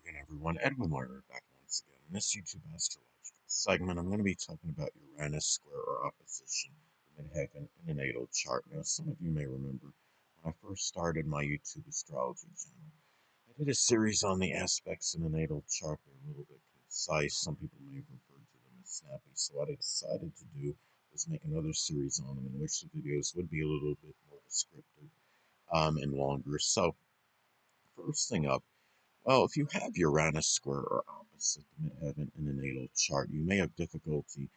again, everyone. Edwin Moyer back once again. In this YouTube astrological segment, I'm going to be talking about Uranus square or opposition in midheaven in a natal chart. Now, some of you may remember when I first started my YouTube astrology channel, I did a series on the aspects in the natal chart. They're a little bit concise. Some people may have referred to them as snappy. So what I decided to do was make another series on them in which the videos would be a little bit more descriptive and longer. So first thing up, well, if you have Uranus square or opposite the midheaven in a natal chart, you may have difficulty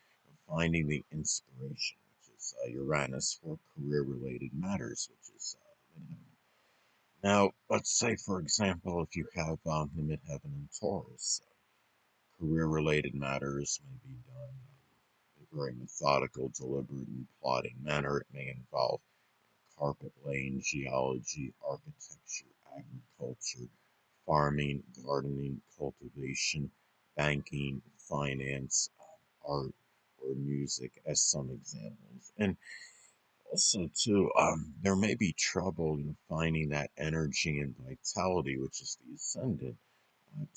finding the inspiration, which is Uranus, for career-related matters, which is the midheaven. Now, let's say, for example, if you have the midheaven in Taurus, career-related matters may be done in a very methodical, deliberate, and plotting manner. It may involve carpet laying, geology, architecture, agriculture, farming, gardening, cultivation, banking, finance, art, or music as some examples. And also, too, there may be trouble in finding that energy and vitality, which is the ascendant,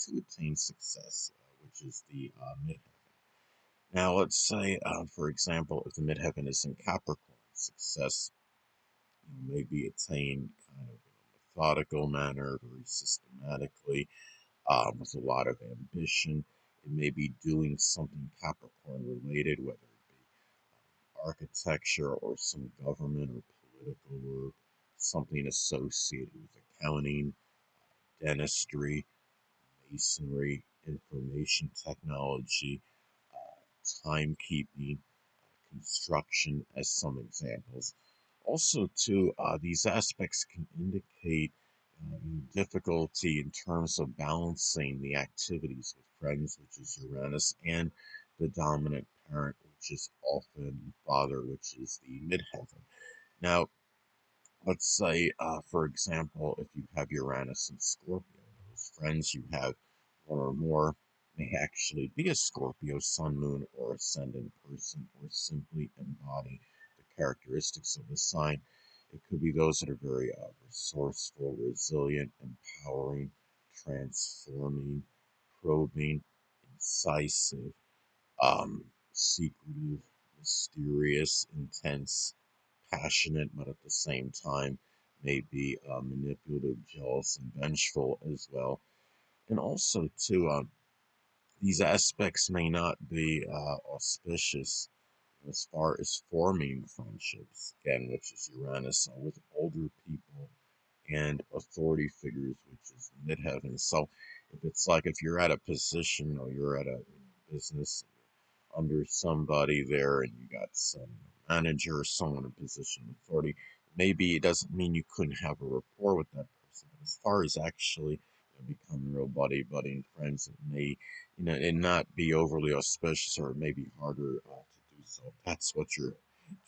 to attain success, which is the midheaven. Now, let's say, for example, if the midheaven is in Capricorn, success may be attained kind of in a methodical manner, very systematically, with a lot of ambition. It may be doing something Capricorn related, whether it be architecture or some government or political work, something associated with accounting, dentistry, masonry, information technology, timekeeping, construction as some examples. Also, too, these aspects can indicate difficulty in terms of balancing the activities with friends, which is Uranus, and the dominant parent, which is often father, which is the midheaven. Now, let's say, for example, if you have Uranus and Scorpio, those friends you have, one or more, may actually be a Scorpio, sun, moon, or ascendant person, or simply embody the characteristics of the sign. It could be those that are very resourceful, resilient, empowering, transforming, probing, incisive, secretive, mysterious, intense, passionate, but at the same time may be manipulative, jealous, and vengeful as well. And also, too, these aspects may not be auspicious as far as forming friendships, again, which is Uranus, with older people and authority figures, which is midheaven. So if you're at a position or you're at a business under somebody there and you got some manager or someone in position of authority, maybe it doesn't mean you couldn't have a rapport with that person. But as far as actually become real buddy and friends, it may, and not be overly auspicious, or it may be harder to do so. If that's what you're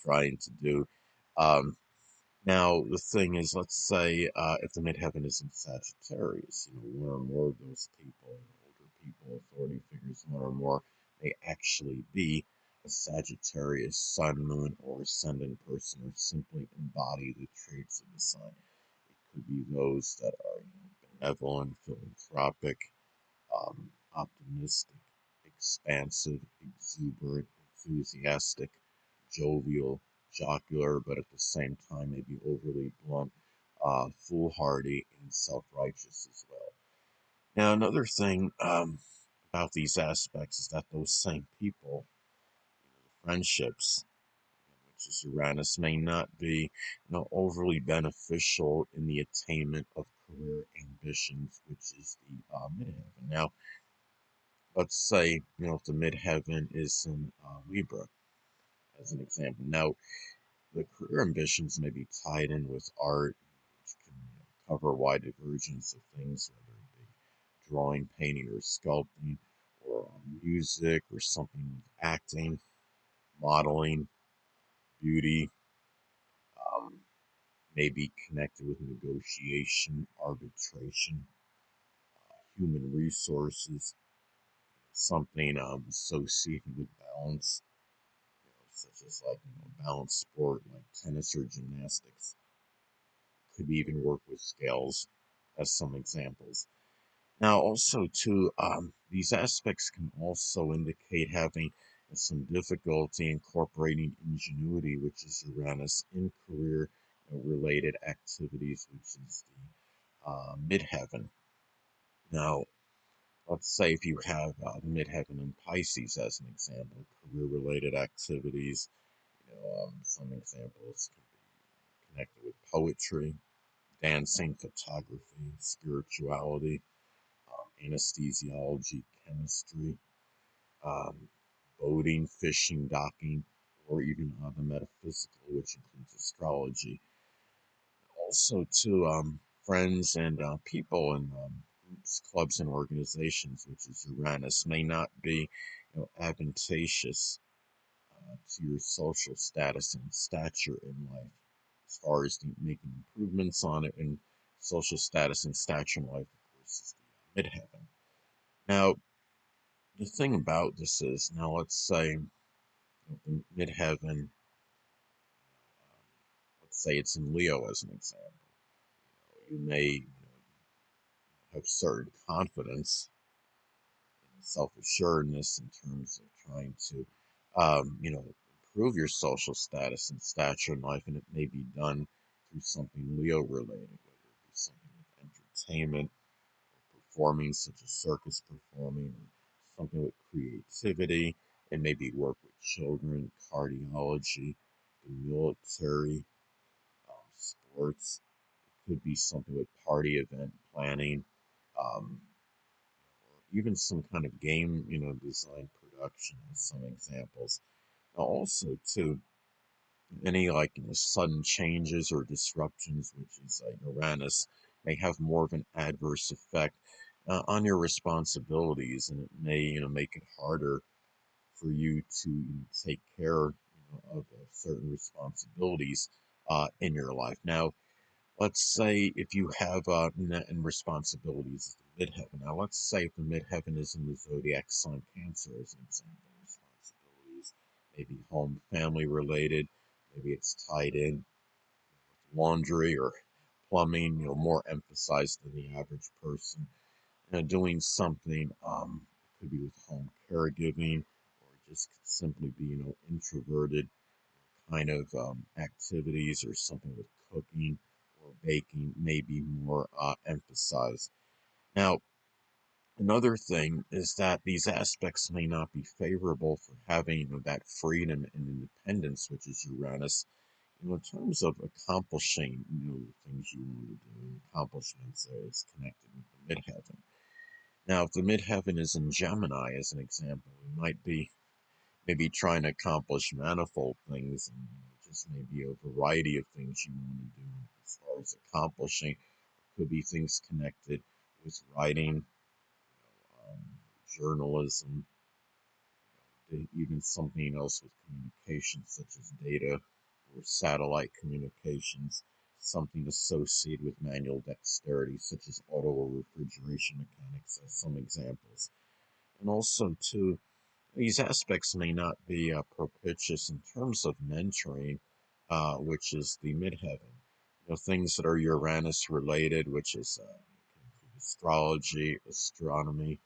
trying to do. Um, Now, the thing is, let's say if the midheaven is in Sagittarius, one or more of those people, older people, authority figures, one or more, may actually be a Sagittarius sun, moon, or ascendant person, or simply embody the traits of the sign. It could be those that are benevolent, philanthropic, optimistic, expansive, exuberant, enthusiastic, jovial, jocular, but at the same time maybe overly blunt, foolhardy, and self-righteous as well. Now, another thing about these aspects is that those same people, the friendships, which is Uranus, may not be, overly beneficial in the attainment of career ambitions, which is the midheaven. Now, let's say, if the midheaven is in Libra, as an example. Now, the career ambitions may be tied in with art, which can cover a wide divergence of things, whether it be drawing, painting, or sculpting, or music, or something with acting, modeling, beauty, um, may be connected with negotiation, arbitration, human resources, something associated with balance, such as like balance sport like tennis or gymnastics. Could even work with scales as some examples. Now, also too, these aspects can also indicate having some difficulty incorporating ingenuity, which is Uranus, in career related activities, which is the midheaven. Now, let's say if you have midheaven in Pisces as an example, career related activities, some examples can be connected with poetry, dancing, photography, spirituality, anesthesiology, chemistry, um, boating, fishing, docking, or even the metaphysical, which includes astrology. Also, to friends and people in groups, clubs, and organizations, which is Uranus, may not be advantageous to your social status and stature in life, as far as making improvements on it and social status and stature in life, of course, is the midheaven. Now, the thing about this is, now let's say the midheaven, let's say it's in Leo as an example. You may have certain confidence and self-assuredness in terms of trying to, improve your social status and stature in life, and it may be done through something Leo related, whether it be something with entertainment, performing, such as circus performing, or something with creativity. It may be work with children, cardiology, the military, sports. It could be something with party event planning, or even some kind of game, design production, as some examples. Now, also, too, any like sudden changes or disruptions, which is Uranus, may have more of an adverse effect on your responsibilities, and it may make it harder for you to take care of certain responsibilities in your life. Now, let's say if you have and responsibilities in midheaven. Now, let's say if the midheaven is in the zodiac sign Cancer, as an example, responsibilities maybe home, family related. Maybe it's tied in with laundry or plumbing. More emphasized than the average person. Doing something could be with home caregiving, or just simply be introverted kind of activities, or something with cooking or baking may be more emphasized. Now, another thing is that these aspects may not be favorable for having that freedom and independence, which is Uranus. In terms of accomplishing things you want to do, and accomplishments is connected with the midheaven. Now, if the midheaven is in Gemini, as an example, we might be maybe trying to accomplish manifold things, and just maybe a variety of things you want to do as far as accomplishing. Could be things connected with writing, journalism, even something else with communications, such as data or satellite communications, something associated with manual dexterity, such as auto or refrigeration mechanics, as some examples. And also, too, these aspects may not be propitious in terms of mentoring, which is the midheaven. Things that are Uranus related, which is astrology, astronomy,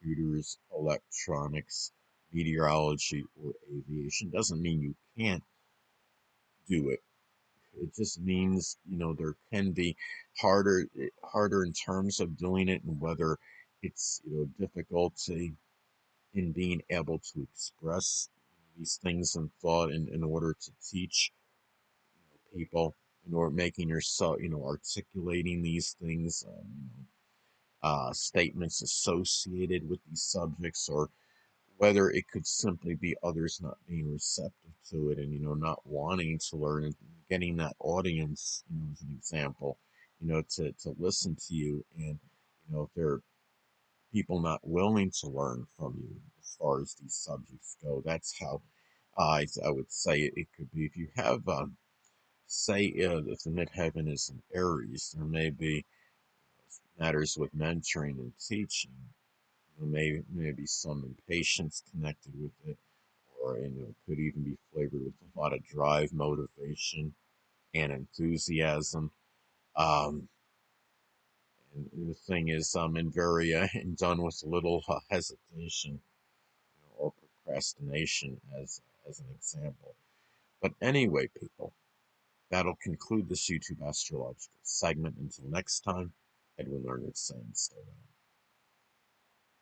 computers, electronics, meteorology, or aviation. Doesn't mean you can't do it. It just means there can be harder in terms of doing it, and whether it's difficulty in being able to express these things in thought in order to teach people, or making yourself, articulating these things, statements associated with these subjects, or whether it could simply be others not being receptive to it, and not wanting to learn, and getting that audience, as an example, to listen to you. And if there are people not willing to learn from you as far as these subjects go, that's how I would say it could be. If you have say if the midheaven is in Aries, there may be matters with mentoring and teaching. There may be some impatience connected with it, or could even be flavored with a lot of drive, motivation, and enthusiasm. Um, And the thing is, and very and done with little hesitation, or procrastination, as an example. But anyway, people, that'll conclude this YouTube astrological segment. Until next time, Edwin Learned saying, stay well.